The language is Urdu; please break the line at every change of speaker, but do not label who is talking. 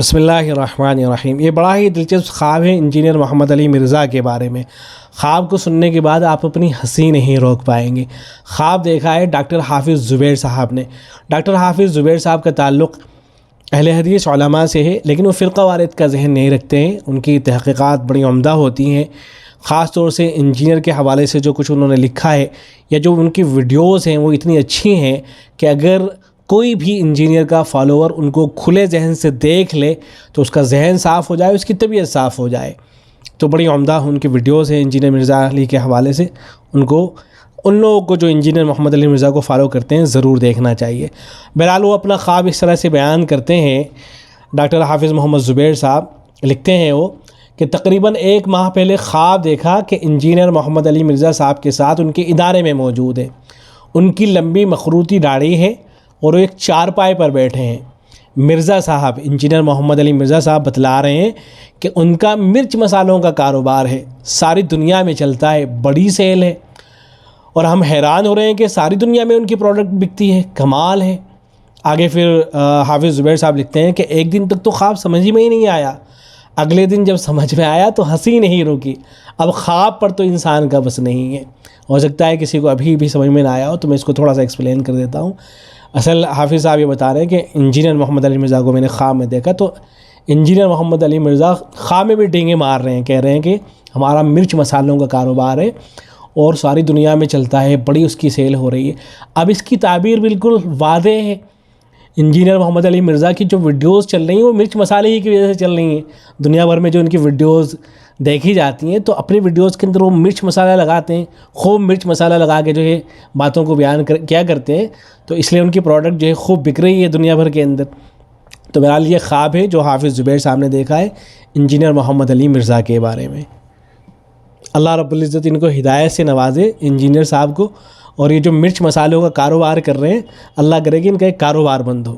بسم اللہ الرحمن الرحیم۔ یہ بڑا ہی دلچسپ خواب ہے انجینئر محمد علی مرزا کے بارے میں۔ خواب کو سننے کے بعد آپ اپنی ہنسی نہیں روک پائیں گے۔ خواب دیکھا ہے ڈاکٹر حافظ زبیر صاحب نے۔ ڈاکٹر حافظ زبیر صاحب کا تعلق اہل حدیث علماء سے ہے، لیکن وہ فرقہ وارث کا ذہن نہیں رکھتے ہیں۔ ان کی تحقیقات بڑی عمدہ ہوتی ہیں، خاص طور سے انجینئر کے حوالے سے جو کچھ انہوں نے لکھا ہے یا جو ان کی ویڈیوز ہیں وہ اتنی اچھی ہیں کہ اگر کوئی بھی انجینئر کا فالوور ان کو کھلے ذہن سے دیکھ لے تو اس کا ذہن صاف ہو جائے، اس کی طبیعت صاف ہو جائے۔ تو بڑی عمدہ ان کی ویڈیوز ہیں انجینئر مرزا علی کے حوالے سے۔ ان لوگوں کو جو انجینئر محمد علی مرزا کو فالو کرتے ہیں ضرور دیکھنا چاہیے۔ بہرحال وہ اپنا خواب اس طرح سے بیان کرتے ہیں، ڈاکٹر حافظ محمد زبیر صاحب لکھتے ہیں وہ کہ تقریباً 1 ماہ پہلے خواب دیکھا کہ انجینئر محمد علی مرزا صاحب کے ساتھ ان کے ادارے میں موجود ہے۔ ان کی لمبی مخروطی داڑھی ہے اور وہ ایک چارپائی پر بیٹھے ہیں۔ مرزا صاحب انجینئر محمد علی مرزا صاحب بتلا رہے ہیں کہ ان کا مرچ مسالوں کا کاروبار ہے، ساری دنیا میں چلتا ہے، بڑی سیل ہے، اور ہم حیران ہو رہے ہیں کہ ساری دنیا میں ان کی پروڈکٹ بکتی ہے، کمال ہے۔ آگے پھر حافظ زبیر صاحب لکھتے ہیں کہ ایک دن تک تو خواب سمجھ میں ہی نہیں آیا، اگلے دن جب سمجھ میں آیا تو ہنسی نہیں رکی۔ اب خواب پر تو انسان کا بس نہیں ہے، ہو سکتا ہے کسی کو ابھی بھی سمجھ میں نہ آیا ہو، تو میں اس کو تھوڑا سا ایکسپلین کر دیتا ہوں۔ اصل حافظ صاحب یہ بتا رہے ہیں کہ انجینئر محمد علی مرزا کو میں نے خواب میں دیکھا، تو انجینئر محمد علی مرزا خواب میں بھی ڈینگے مار رہے ہیں، کہہ رہے ہیں کہ ہمارا مرچ مسالوں کا کاروبار ہے اور ساری دنیا میں چلتا ہے، بڑی اس کی سیل ہو رہی ہے۔ اب اس کی تعبیر بالکل واضح ہے۔ انجینئر محمد علی مرزا کی جو ویڈیوز چل رہی ہیں وہ مرچ مسالے ہی کی وجہ سے چل رہی ہیں۔ دنیا بھر میں جو ان کی ویڈیوز دیکھی جاتی ہیں تو اپنی ویڈیوز کے اندر وہ مرچ مسالہ لگاتے ہیں، خوب مرچ مسالہ لگا کے جو ہے باتوں کو بیان کیا کرتے ہیں، تو اس لیے ان کی پروڈکٹ جو ہے خوب بک رہی ہے دنیا بھر کے اندر۔ تو بہرحال یہ خواب ہے جو حافظ زبیر صاحب نے دیکھا ہے انجینئر محمد علی مرزا کے بارے میں۔ اللہ رب العزت ان کو ہدایت سے نوازے انجینئر صاحب کو، اور یہ جو مرچ مسالوں کا کاروبار کر رہے ہیں اللہ کرے کہ ان کا ایک کاروبار بند ہو۔